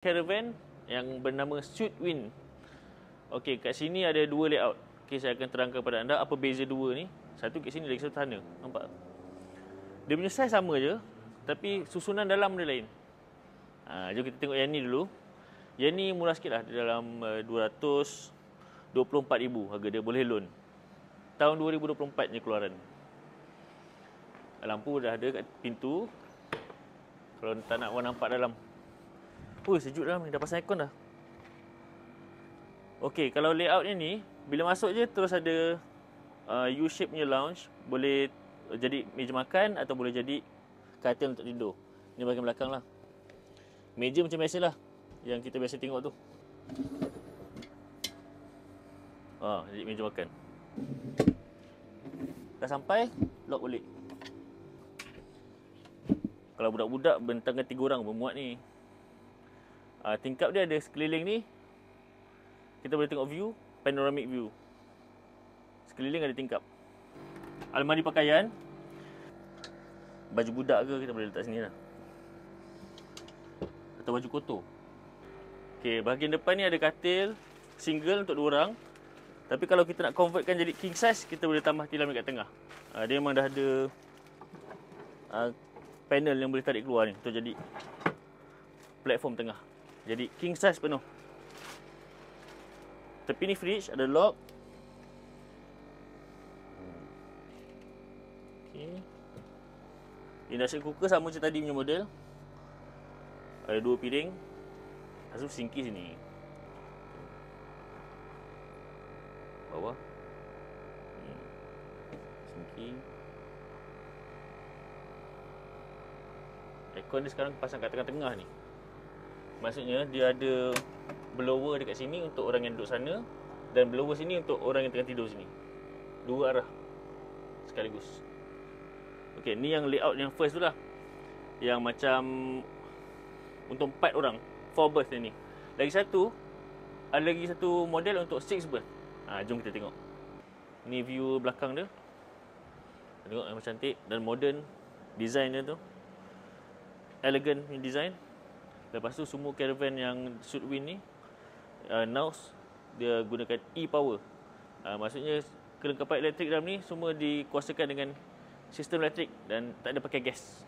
Caravan yang bernama Sudwind. Okey, kat sini ada dua layout. Okey, saya akan terangkan kepada anda apa beza dua ni. Satu kat sini, lagi satu sana. Nampak? Dia punya saiz sama je, tapi susunan dalam dia lain. Jom kita tengok yang ni dulu. Yang ni murah sikit lah, dia dalam 224,000 harga dia, boleh loan. Tahun 2024 je keluaran. Lampu dah ada kat pintu. Kalau tak nak orang nampak dalam. Sejuk dalam ni, dah pasang aircon dah. Okey, kalau layoutnya ni, bila masuk je terus ada U-shape punya lounge. Boleh jadi meja makan atau boleh jadi katil untuk tidur. Ni bahagian belakang lah. Meja macam biasalah, yang kita biasa tengok tu. Jadi meja makan. Dah sampai, lock balik. Kalau budak-budak bentangkan 3 orang bermuat ni. Tingkap dia ada sekeliling ni. Kita boleh tengok view, panoramic view. Sekeliling ada tingkap. Almari pakaian. Baju budak ke kita boleh letak sini lah. Atau baju kotor. Okey, bahagian depan ni ada katil single untuk 2 orang. Tapi kalau kita nak convertkan jadi king size, kita boleh tambah tilam dekat tengah. Dia memang dah ada panel yang boleh tarik keluar ni untuk jadi platform tengah. Jadi king size penuh. Tepi ni fridge, ada lock. Okey. Induction cooker sama macam tadi punya model. Ada 2 piring. Lepas tu sinki sini. Bawah. Sinki. Aircon dia sekarang pasang kat tengah-tengah ni. Maksudnya dia ada blower dekat sini untuk orang yang duduk sana, dan blower sini untuk orang yang tengah tidur sini. 2 arah sekaligus. Okey, ni yang layout yang first tu lah. Yang macam untuk 4 orang, 4 berth ni. Ada lagi satu model untuk 6 berth. Jom kita tengok. Ni view belakang dia. Tengok yang cantik dan modern design dia tu. Elegant ni design. Lepas tu semua caravan yang Sudwind ni Naus dia gunakan e-power. Maksudnya kelengkapan elektrik dalam ni semua dikuasakan dengan sistem elektrik dan tak ada pakai gas.